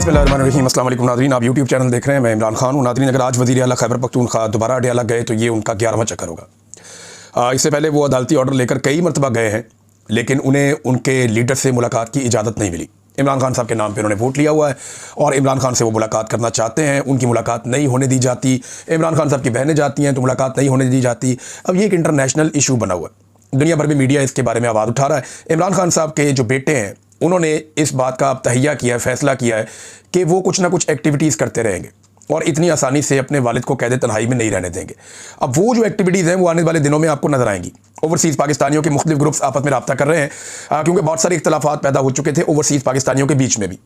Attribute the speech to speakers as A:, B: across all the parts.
A: बिस्मिल्लाहिर्रहमानिर्रहीम। अस्सलाम वालेकुम नाज़रीन, आप यूट्यूब चैनल देख रहे हैं। मैं इमरान खान हूँ। नाज़रीन, अगर आज वज़ीर आला खैबर पख्तूनख्वा दोबारा अडयाला गए तो ये उनका 11वां चक्कर होगा। इससे पहले वो अदालती ऑर्डर लेकर कई मरतबा गए हैं, लेकिन उन्हें उनके लीडर से मुलाकात की इजाज़त नहीं मिली। इमरान खान साहब के नाम पर उन्होंने वोट लिया हुआ है और इमरान खान से वो मुलाकात करना चाहते हैं, उनकी मुलाकात नहीं होने दी जाती। इमरान खान साहब की बहनें जाती हैं तो मुलाकात नहीं होने दी जाती। अब ये एक इंटरनेशनल इशू बना हुआ है, दुनिया भर में मीडिया इसके बारे में आवाज़ उठा रहा है। इमरान खान साहब के जो बेटे हैं उन्होंने इस बात का तहैया किया है, फैसला किया है कि वो कुछ ना कुछ एक्टिविटीज़ करते रहेंगे और इतनी आसानी से अपने वालिद को कैद तन्हाई में नहीं रहने देंगे। अब वो जो एक्टिविटीज़ हैं वो आने वाले दिनों में आपको नजर आएंगी। ओवरसीज़ पाकिस्तानियों के मुख्तलिफ ग्रुप्स आपस में रब्ता कर रहे हैं, क्योंकि बहुत सारे इख्तलाफात पैदा हो चुके थे ओवरसीज़ पाकिस्तानियों के बीच में भी।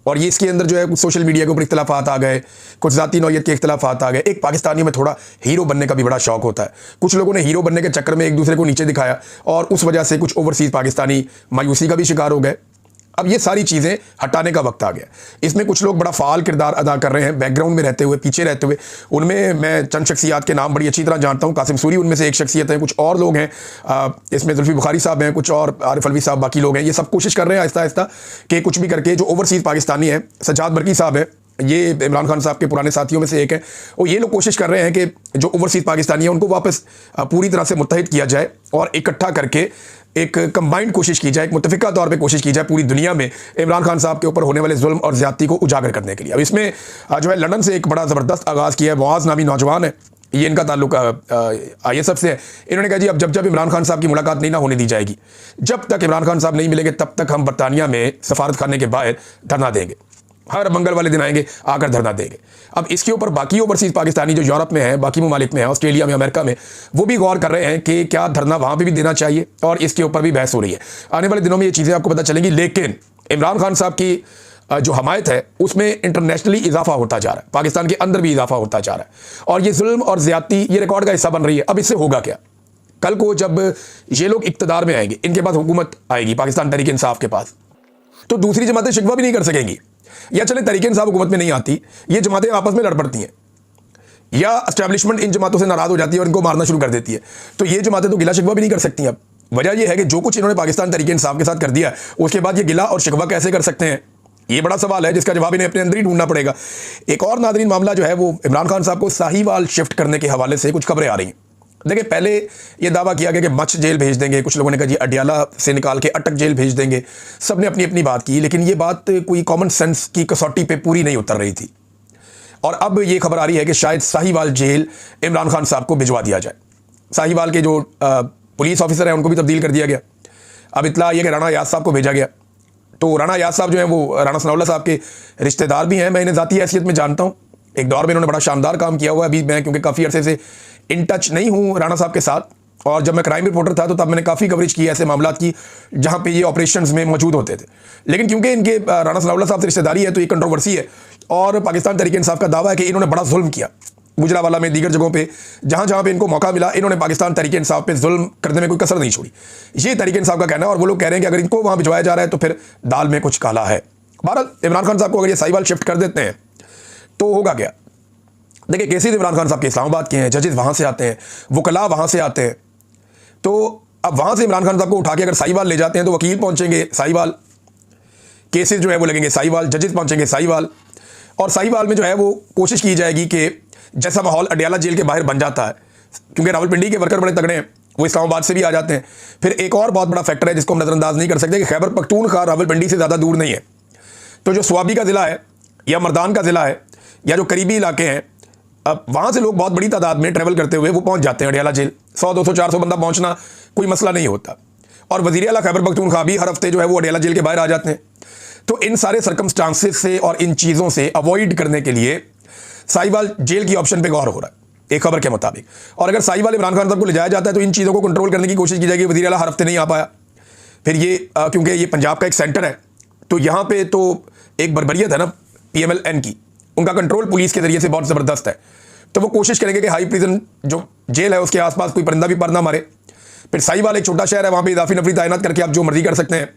A: और ये इसके अंदर जो है कुछ सोशल मीडिया के ऊपर इख्तलाफात आ गए, कुछ ज़ाती नौयत के इख्तलाफात आ गए। एक पाकिस्तानियों में थोड़ा हीरो बनने का भी बड़ा शौक होता है। कुछ लोगों ने हीरो बनने के चक्कर में एक दूसरे को नीचे दिखाया और उस वजह से कुछ ओवरसीज़ पाकिस्तानी मायूसी का भी शिकार हो गए। अब ये सारी चीज़ें हटाने का वक्त आ गया। इसमें कुछ लोग बड़ा फ़ाल किरदार अदा कर रहे हैं, बैकग्राउंड में रहते हुए, पीछे रहते हुए। उनमें मैं चंद शख्सियात के नाम बड़ी अच्छी तरह जानता हूँ। कासिम सूरी उनमें से एक शख्सियत है, कुछ और लोग हैं, इसमें जुल्फी बुखारी साहब हैं, कुछ और आरिफ अलवी साहब, बाकी लोग हैं। ये सब कोशिश कर रहे हैं आहिस्ता आहिस्ता कि कुछ भी करके जो ओवरसीज़ पाकिस्तानी है, सज्जाद बरकी साहब है, ये इमरान खान साहब के पुराने साथियों में से एक है, और ये लोग कोशिश कर रहे हैं कि जो ओवरसीज़ पाकिस्तानी है उनको वापस पूरी तरह से मुत्तहिद किया जाए और इकट्ठा करके एक कंबाइंड कोशिश की जाए, एक मुत्तफ़िका तौर पे कोशिश की जाए पूरी दुनिया में इमरान खान साहब के ऊपर होने वाले जुल्म और ज़्यादती को उजागर करने के लिए। अब इसमें जो है लंदन से एक बड़ा ज़बरदस्त आगाज़ किया है। मुआज़ नामी नौजवान है, ये इनका ताल्लुक ISF से है। इन्होंने कहा जी अब जब इमरान खान साहब की मुलाकात नहीं ना होने दी जाएगी, जब तक इमरान खान साहब नहीं मिलेंगे तब तक हम बरतानिया में सफारत खाने के बाहर धरना देंगे, हर मंगल वाले दिन आएंगे, आकर धरना देंगे। अब इसके ऊपर बाकी ओवरसीज़ पाकिस्तानी जो यूरोप में है, बाकी ममालिक में है, ऑस्ट्रेलिया में, अमेरिका में, वो भी गौर कर रहे हैं कि क्या धरना वहाँ पे भी देना चाहिए, और इसके ऊपर भी बहस हो रही है। आने वाले दिनों में ये चीज़ें आपको पता चलेंगी। लेकिन इमरान खान साहब की जो हमायत है उसमें इंटरनेशनली इजाफा होता जा रहा है, पाकिस्तान के अंदर भी इजाफा होता जा रहा है, और ये जुल्म और ज़्यादती ये रिकॉर्ड का हिस्सा बन रही है। अब इससे होगा क्या? कल को जब ये लोग इक़्तिदार में आएंगे, इनके पास हुकूमत आएगी, पाकिस्तान तहरीक इंसाफ के पास, तो दूसरी जमातें शिकवा भी नहीं कर सकेंगी। या चले तहरीक इंसाफ हुकूमत में नहीं आती, ये जमातें आपस में लड़ पड़ती हैं, या एस्टैब्लिशमेंट इन जमातों से नाराज़ हो जाती है और इनको मारना शुरू कर देती है, तो ये जमातें तो गिला शिकवा भी नहीं कर सकती। अब वजह यह है कि जो कुछ इन्होंने पाकिस्तान तहरीक इंसाफ के साथ कर दिया, उसके बाद ये गिला और शिकवा कैसे कर सकते हैं? ये बड़ा सवाल है जिसका जवाब इन्हें अपने अंदर ही ढूंढना पड़ेगा। एक और नाज़रीन मामला जो है वो इमरान खान साहब को साहिवाल शिफ्ट करने के हवाले से कुछ खबरें आ रही हैं। देखिए, पहले ये दावा किया गया कि मच जेल भेज देंगे, कुछ लोगों ने कहा जी अडयाला से निकाल के अटक जेल भेज देंगे। सब ने अपनी अपनी बात की, लेकिन ये बात कोई कॉमन सेंस की कसौटी पे पूरी नहीं उतर रही थी। और अब ये खबर आ रही है कि शायद साहिवाल जेल इमरान खान साहब को भिजवा दिया जाए। साहिवाल के जो पुलिस ऑफिसर हैं उनको भी तब्दील कर दिया गया। अब इतला ये कि राणा याद साहब को भेजा गया। तो राणा याद साहब जो हैं वो राणा सनाउल्लाह साहब के रिश्तेदार भी हैं। मैं इन्हें ज़ाती हैसियत में जानता हूँ। एक दौर में इन्होंने बड़ा शानदार काम किया हुआ है। अभी मैं क्योंकि काफ़ी अरसे से इन टच नहीं हूँ राणा साहब के साथ, और जब मैं क्राइम रिपोर्टर था तो तब मैंने काफ़ी कवरेज की ऐसे मामलात की जहाँ पे ये ऑपरेशंस में मौजूद होते थे। लेकिन क्योंकि इनके राणा सनाउल्लाह साहब से रिश्तेदारी है तो ये कंट्रोवर्सी है, और पाकिस्तान तहरीक इंसाफ का दावा है कि इन्होंने बड़ा जुल्म किया गुजरावाला में, दीगर जगहों पे जहाँ पे इनको मौका मिला, इन्होंने पाकिस्तान तहरीक इंसाफ पे जुल्म करने में कोई कसर नहीं छोड़ी। ये तहरीक इंसाफ का कहना है, और वो लोग कह रहे हैं कि अगर इनको वहाँ भिजवाया जा रहा है तो फिर दाल में कुछ काला है। बहरहाल इमरान खान साहब को अगर ये साहिवाल शिफ्ट कर देते हैं तो होगा क्या? देखिए, केसेस इमरान खान साहब के इस्लामाबाद के हैं, जजेस वहाँ से आते हैं, वकला वहाँ से आते हैं। तो अब वहाँ से इमरान खान साहब को उठा के अगर साहिवाल ले जाते हैं तो वकील पहुँचेंगे साहिवाल, केसेस जो है वो लगेंगे साहिवाल, जजेस पहुँचेंगे साहिवाल, और साहिवाल में जो है वो कोशिश की जाएगी कि जैसा माहौल अडयाला जेल के बाहर बन जाता है, क्योंकि रावलपिंडी के वर्कर बड़े तगड़े हैं, वो इस्लामाबाद से भी आ जाते हैं। फिर एक और बहुत बड़ा फैक्टर है जिसको हम नज़रअंदाज नहीं कर सकते कि खैबर पख्तूनख्वा रावलपिंडी से ज़्यादा दूर नहीं है। तो जो स्वाबी का ज़िला है या मर्दान का ज़िला है या जो करीबी इलाके हैं, अब वहाँ से लोग बहुत बड़ी तादाद में ट्रैवल करते हुए वो पहुँच जाते हैं अडयाला जेल। 100, 200, 400 बंदा पहुँचना कोई मसला नहीं होता। और वज़ीर आला खैबर पख्तूनख्वा भी हर हफ्ते जो है वो अडयाला जेल के बाहर आ जाते हैं। तो इन सारे सर्कमस्टांसेस से और इन चीज़ों से अवॉइड करने के लिए साहिवाल जेल की ऑप्शन पे गौर हो रहा है एक खबर के मुताबिक। और अगर साहिवाल इमरान खान साहब को ले जाया जाता है तो इन चीज़ों को कंट्रोल करने की कोशिश की जाएगी। वज़ीर आला हर हफ्ते नहीं आ पाया, फिर ये क्योंकि ये पंजाब का एक सेंटर है तो यहाँ पे तो एक बर्बरियत है ना PMLN की, उनका कंट्रोल पुलिस के जरिए से बहुत ज़बरदस्त है। तो वो कोशिश करेंगे कि हाई प्रिजन जो जेल है उसके आसपास कोई परिंदा भी पर ना मारे। फिर साहिवाल एक छोटा शहर है, वहाँ पे इजाफी नफरी तैनात करके आप जो मर्जी कर सकते हैं।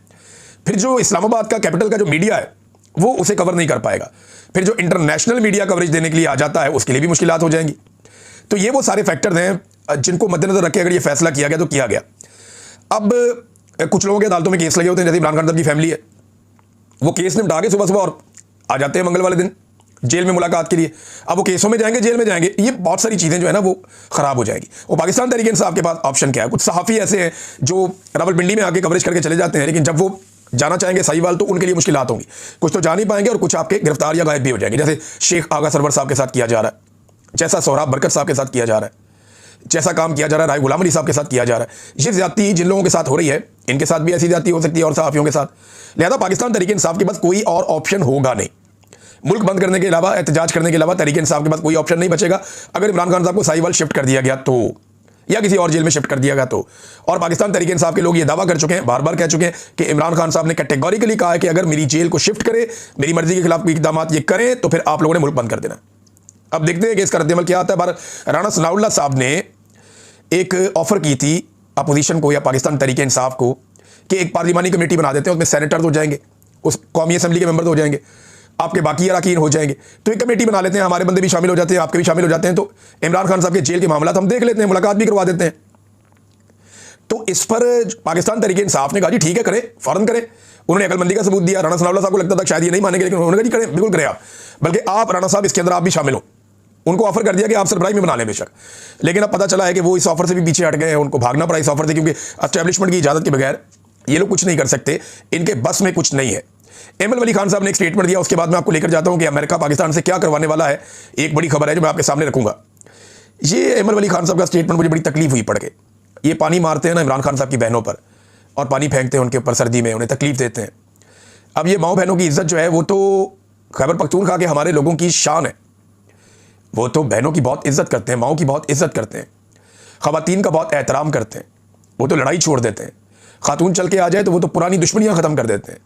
A: फिर जो इस्लामाबाद का कैपिटल का जो मीडिया है वो उसे कवर नहीं कर पाएगा। फिर जो इंटरनेशनल मीडिया कवरेज देने के लिए आ जाता है उसके लिए भी मुश्किलात हो जाएंगी। तो ये वो सारे फैक्टर्स हैं जिनको मद्देनजर रख के अगर ये फैसला किया गया तो किया गया। अब कुछ लोगों के अदालतों में केस लगे होते हैं, जैसे इमरान खान साहब की फैमिली है, वो केस निपटा के सुबह सुबह और आ जाते हैं मंगल वाले दिन जेल में मुलाकात के लिए। अब वो केसों में जाएंगे, जेल में जाएंगे, ये बहुत सारी चीज़ें जो है ना वो ख़राब हो जाएगी। वो पाकिस्तान तहरीक इंसाफ के पास ऑप्शन क्या है? कुछ सहाफ़ी ऐसे हैं जो रावलपिंडी में आके कवरेज करके चले जाते हैं, लेकिन जब वो जाना चाहेंगे साहिवाल तो उनके लिए मुश्किलात होंगी। कुछ तो जा नहीं पाएंगे और कुछ आपके गिरफ्तार या गायब भी हो जाएंगे, जैसे शेख आगा सरवर साहब के साथ किया जा रहा है, जैसा सोहराब बरकत साहब के साथ किया जा रहा है, जैसा काम किया जा रहा है राय गुलाम अली साहब के साथ किया जा रहा है। ये ज्यादती जिन लोगों के साथ हो रही है, इनके साथ भी ऐसी ज्यादती हो सकती है और सहाफ़ियों के साथ। लिहाजा पाकिस्तान तहरीक इंसाफ के पास कोई और ऑप्शन होगा नहीं। मुल्क बंद करने के अलावा, एहतजाज करने के अलावा तहरीक इंसाफ के पास कोई ऑप्शन नहीं बचेगा। अगर इमरान खान साहब को साहिवाल शिफ्ट कर दिया गया तो, या किसी और जेल में शिफ्ट कर दिया गया तो। और पाकिस्तान तहरीक इंसाफ के लोग ये दावा कर चुके हैं, बार बार कह चुके हैं कि इमरान खान साहब ने कैटेगोरिकली कहा है कि अगर मेरी जेल को शिफ्ट करे, मेरी मर्जी के खिलाफ कोई इकदाम ये करें तो फिर आप लोगों ने मुल्क बंद कर देना। अब देखते हैं कि इसका रद्दअमल क्या आता है। राणा सनाउल्लाह साहब ने एक ऑफर की थी अपोजिशन को या पाकिस्तान तहरीक इंसाफ को कि एक पार्लिमानी कमेटी बना देते हैं, उसमें सेनेटर्स हो जाएंगे, उस कौमी असम्बली के मेंबर हो जाएंगे, आपके बाकी अरकान हो जाएंगे, तो एक कमेटी बना लेते हैं, हमारे बंदे भी शामिल हो जाते हैं, आपके भी शामिल हो जाते हैं, तो इमरान खान साहब के जेल के मामला हम देख लेते हैं, मुलाकात भी करवा देते हैं। तो इस पर पाकिस्तान तहरीक इंसाफ ने कहा जी ठीक है, करें, फौरन करें। उन्होंने अकलमंदी का सबूत दिया। राणा सनाउल्लाह साहब को लगता था शायद ये नहीं मानेंगे, लेकिन उन्होंने कहा जी करें, बिल्कुल करें आप, बल्कि आप राणा साहब इसके अंदर आप भी शामिल हो। उनको ऑफर कर दिया कि आप सरबराही में बना लें बेशक, लेकिन अब पता चला है कि वो इस ऑफर से भी पीछे हट गए हैं, उनको भागना पड़ा इस ऑफर से, क्योंकि एस्टैब्लिशमेंट की इजाजत के बगैर ये लोग कुछ नहीं कर सकते, इनके बस में कुछ नहीं है। एमएल वली खान साहब ने एक स्टेटमेंट दिया, उसके बाद मैं आपको लेकर जाता हूं कि अमेरिका पाकिस्तान से क्या करवाने वाला है। एक बड़ी खबर है जो मैं आपके सामने रखूंगा। ये एमएल वली खान साहब का स्टेटमेंट मुझे बड़ी तकलीफ हुई पढ़ के। ये पानी मारते हैं ना इमरान खान साहब की बहनों पर, और पानी फेंकते हैं उनके ऊपर सर्दी में, उन्हें तकलीफ देते हैं। अब ये माओ बहनों की इज्जत जो है वो तो खैबर पख्तूनख्वा के हमारे लोगों की शान है। वो तो बहनों की बहुत इज्जत करते हैं, माओ की बहुत इज्जत करते हैं, खवातीन का बहुत एहतराम करते हैं। वो तो लड़ाई छोड़ देते हैं, खातून चल के आ जाए तो वो तो पुरानी दुश्मनियां खत्म कर देते हैं।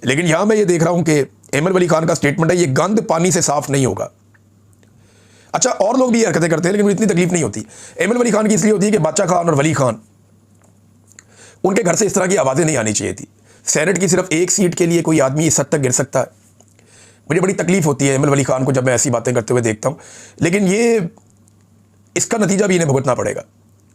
A: लेकिन यहां मैं ये देख रहा हूं कि एमएल वली खान का स्टेटमेंट है, ये गंद पानी से साफ नहीं होगा। अच्छा, और लोग भी हरकतें करते हैं लेकिन इतनी तकलीफ नहीं होती। एमएल वली खान की इसलिए होती है कि बादशाह खान और वली खान, उनके घर से इस तरह की आवाज़ें नहीं आनी चाहिए थी। सेनेट की सिर्फ एक सीट के लिए कोई आदमी इस हद तक गिर सकता है। मुझे बड़ी तकलीफ होती है एमएल वली खान को जब मैं ऐसी बातें करते हुए देखता हूं, लेकिन ये इसका नतीजा भी इन्हें भुगतना पड़ेगा।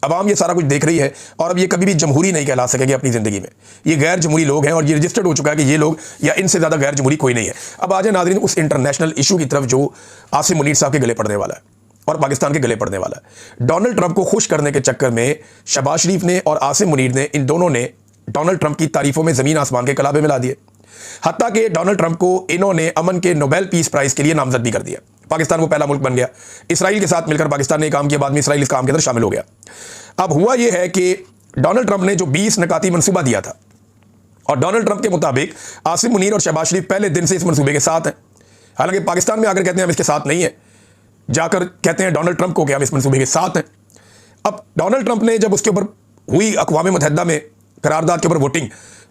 A: अवाम ये सारा कुछ देख रही है और अब ये कभी भी जमहूरी नहीं कहला सकेंगे अपनी ज़िंदगी में। ये गैर जमहूरी लोग हैं और ये रजिस्टर्ड हो चुका है कि ये लोग या इनसे ज़्यादा गैर जमहूरी कोई नहीं है। अब आ जाए नाज़रीन उस इंटरनेशनल इशू की तरफ जो आसिम मुनीर साहब के गले पड़ने वाला है और पाकिस्तान के गले पड़ने वाला है। डोनाल्ड ट्रंप को खुश करने के चक्कर में शहबाज शरीफ ने और आसिम मुनीर ने, इन दोनों ने डोनाल्ड ट्रंप की तारीफों में ज़मीन आसमान के कलाबे मिला दिए। हत्ता कि डोनाल्ड ट्रंप को इन्होंने अमन के नोबेल पीस प्राइज़ के लिए नामजद भी कर दिया। पाकिस्तान वो पहला मुल्क बन गया। इसराइल के साथ मिलकर पाकिस्तान ने काम किया, बाद में इसराइल इस काम के अंदर शामिल हो गया। अब हुआ यह है कि डोनाल्ड ट्रंप ने जो 20 नकाती मंसूबा दिया था, और डोनाल्ड ट्रंप के मुताबिक आसिम मुनीर और शहबाज शरीफ पहले दिन से इस मंसूबे के साथ हैं। हालांकि पाकिस्तान में आकर कहते हैं हम इसके साथ नहीं है, जाकर कहते हैं डोनाल्ड ट्रंप को कि हम इस मंसूबे के साथ हैं। अब डोनाल्ड ट्रंप ने जब उसके ऊपर हुई अक़वाम मुत्तहिदा में करारदाद के ऊपर वोटिंग,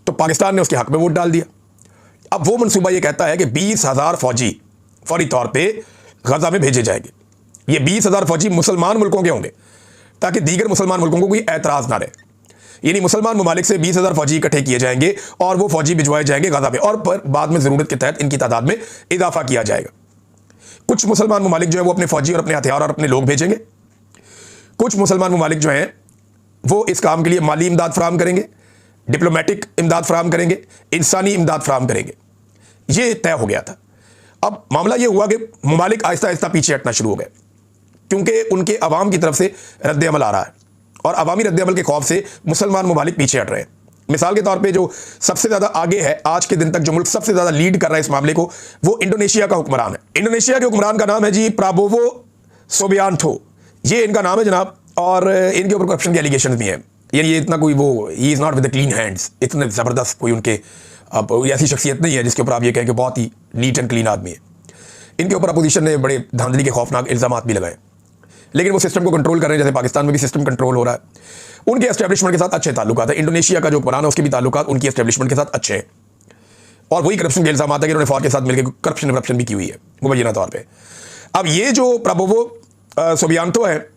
A: तो पाकिस्तान ने उसके हक में वोट डाल दिया। अब वो मंसूबा ये कहता है कि 20,000 फौजी फौरी तौर पर गजा में भेजे जाएंगे। ये 20,000 फौजी मुसलमान मुल्कों के होंगे ताकि दीगर मुसलमान मुल्कों को कोई एतराज़ ना रहे। यानी मुसलमान ममालिक से 20,000 फौजी इकट्ठे किए जाएंगे और वो फौजी भिजवाए जाएंगे गजा में, और पर बाद में ज़रूरत के तहत इनकी तादाद में इजाफा किया जाएगा। कुछ मुसलमान ममालिक जो है वो अपने फौजी और अपने हथियार और अपने लोग भेजेंगे। कुछ मुसलमान ममालिक जो हैं वो इस काम के लिए माली इमदाद फराहम करेंगे, डिप्लोमेटिक इमदाद फराहम करेंगे, इंसानी इमदाद फराहम करेंगे। ये तय हो गया था। अब मामला ये हुआ कि ममालिक आहिस्ता आहिस्ता पीछे हटना शुरू हो गए, क्योंकि उनके अवाम की तरफ से रद्द-ए-अमल आ रहा है और अवामी रद्द-ए-अमल के खौफ से मुसलमान ममालिक पीछे हट रहे हैं। मिसाल के तौर पे जो सबसे ज़्यादा आगे है आज के दिन तक, जो मुल्क सबसे ज़्यादा लीड कर रहा है इस मामले को, वो इंडोनेशिया का हुक्मरान है। इंडोनेशिया के हुक्मरान का नाम है जी प्राबोवो सुबियांतो, ये इनका नाम है जनाब, और इनके ऊपर करप्शन के एलिगेशन भी हैं। यानी ये इतना कोई वो, he is not with the clean hands, इतने ज़बरदस्त कोई उनके अब ऐसी शख्सियत नहीं है जिसके ऊपर आप ये कहें कि बहुत ही नीट एंड क्लीन आदमी है। इनके ऊपर अपोजिशन ने बड़े धांधली के खौफनाक इल्ज़ामात भी लगाए, लेकिन वो सिस्टम को कंट्रोल कर रहे हैं, जैसे पाकिस्तान में भी सिस्टम कंट्रोल हो रहा है। उनके एस्टेब्लिशमेंट के साथ अच्छे ताल्लुकात है। इंडोनेशिया का जो पुराना उसके भी ताल्लुकात उनकी एस्टेब्लिशमेंट के साथ अच्छे हैं, और वही करप्शन के इल्ज़ाम आता है कि उन्होंने फौज के साथ मिलकर करप्शन भी की हुई है मुबैना तौर पर। अब ये जो प्राबोवो सुबियांतो है,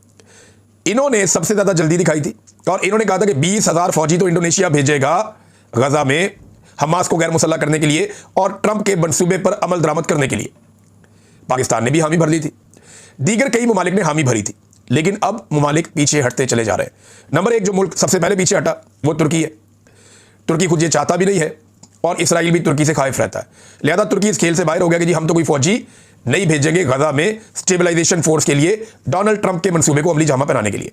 A: इन्होंने सबसे ज़्यादा जल्दी दिखाई थी और इन्होंने कहा था कि 20,000 फौजी तो इंडोनेशिया भेजेगा गजा में हमास को गैर मुसल्लह करने के लिए और ट्रंप के मंसूबे पर अमल दरामद करने के लिए। पाकिस्तान ने भी हामी भर ली थी, दीगर कई ममालिक ने हामी भरी थी, लेकिन अब ममालिक पीछे हटते चले जा रहे हैं। नंबर 1 जो मुल्क सबसे पहले पीछे हटा वो तुर्की है। तुर्की खुद ये चाहता भी नहीं है और इसराइल भी तुर्की से खाइफ रहता है। लिहाजा तुर्की इस खेल से बाहर हो गया कि जी हम तो कोई फौजी नहीं भेजेंगे गजा में स्टेबलाइजेशन फोर्स के लिए, डोनाल्ड ट्रंप के मंसूबे को अमली जामा पहनाने के लिए।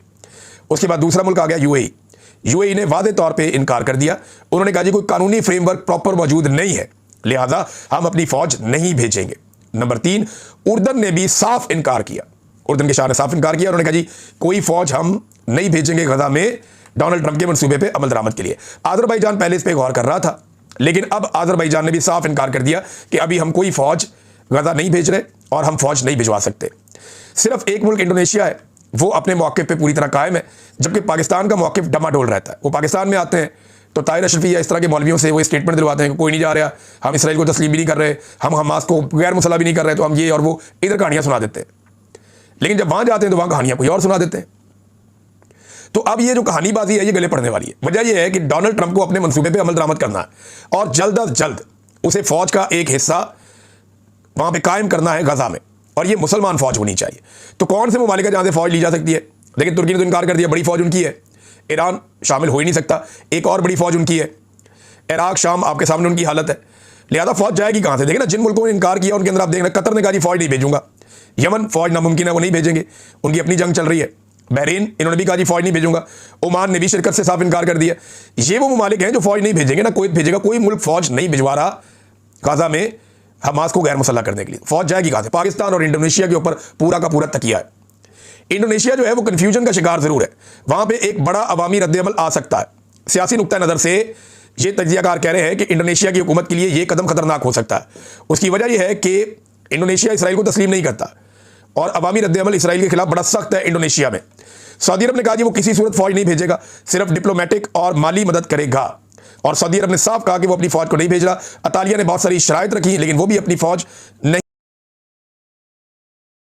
A: उसके बाद दूसरा मुल्क आ गया यूएई। यूएई ने वादे तौर पे इनकार कर दिया। उन्होंने कहा जी कोई कानूनी फ्रेमवर्क प्रॉपर मौजूद नहीं है, लिहाजा हम अपनी फौज नहीं भेजेंगे। नंबर 3, उर्दन ने भी साफ इनकार किया। उर्दन के शाह ने साफ इनकार किया। उन्होंने कहा जी कोई फौज हम नहीं भेजेंगे गजा में डोनाल्ड ट्रंप के मंसूबे पे अमल दरामद के लिए। अजरबैजान पहले इस पे गौर कर रहा था, लेकिन अब अजरबैजान ने भी साफ इनकार कर दिया कि अभी हम कोई फौज गजा नहीं भेज रहे और हम फौज नहीं भिजवा सकते। सिर्फ एक मुल्क इंडोनेशिया है, वो अपने मौके पे पूरी तरह कायम है, जबकि पाकिस्तान का मौके डमाडोल रहता है। वो पाकिस्तान में आते हैं तो ताहिर अशरफी या इस तरह के मौलवियों से वो स्टेटमेंट दिलवाते हैं कि कोई नहीं जा रहा, हम इसराइल को तस्लीम भी नहीं कर रहे, हम हमास को गैर मुसल्लह भी नहीं कर रहे, तो हम ये और वो इधर कहानियां सुना देते हैं। लेकिन जब वहां जाते हैं तो वहां कहानियां कोई और सुना देते हैं। तो अब ये जो कहानीबाजी है ये गले पड़ने वाली है। वजह यह है कि डोनाल्ड ट्रंप को अपने मंसूबे पे अमल दरामद करना है और जल्द अज जल्द उसे फौज का एक हिस्सा वहां पे कायम करना है गजा में, और ये मुसलमान फौज होनी चाहिए। तो कौन से ममालिक है जहां से फौज ली जा सकती है? लेकिन तुर्की ने तो इनकार कर दिया, बड़ी फौज उनकी है, ईरान शामिल हो ही नहीं सकता। एक और बड़ी फौज उनकी है, इराक शाम आपके सामने उनकी हालत है, लिहाजा फौज जाएगी कहां से? देखिए ना, जिन मुल्कों ने इनकार किया उनके अंदर आप देखना, कतर ने कहा जी फौज नहीं भेजूंगा, यमन फौज नामुमकिन है वो नहीं भेजेंगे, उनकी अपनी जंग चल रही है। बहरीन इन्होंने भी कहा जी फौज नहीं भेजूंगा। ओमान ने भी शिरकत से साफ इनकार कर दिया। ये वो ममालिक हैं जो फौज नहीं भेजेंगे, ना कोई भेजेगा, कोई मुल्क फौज नहीं भिजवा रहा गाजा में हमास को गैर मुसल्लह करने के लिए। फौज जाएगी कहां से? पाकिस्तान और इंडोनेशिया के ऊपर पूरा का पूरा तकिया है। इंडोनेशिया जो है वो कंफ्यूजन का शिकार जरूर है, वहां पे एक बड़ा अवामी रद्द-ए-अमल आ सकता है। सियासी नुक्ता नजर से ये तज्जियाकार कह रहे हैं कि इंडोनेशिया की हुकूमत के लिए ये कदम खतरनाक हो सकता है। उसकी वजह यह है कि इंडोनेशिया इसराइल को तस्लीम नहीं करता और अवामी रद्द-ए-अमल इसराइल के खिलाफ बड़ा सख्त है इंडोनेशिया में। सऊदी अरब ने कहा कि वो किसी सूरत फौज नहीं भेजेगा, सिर्फ डिप्लोमेटिक और माली मदद करेगा, और सऊदी अरब ने साफ कहा कि वो अपनी फौज को नहीं भेज रहा। अतालिया ने बहुत सारी शराइत रखी, लेकिन वो भी अपनी फौज नहीं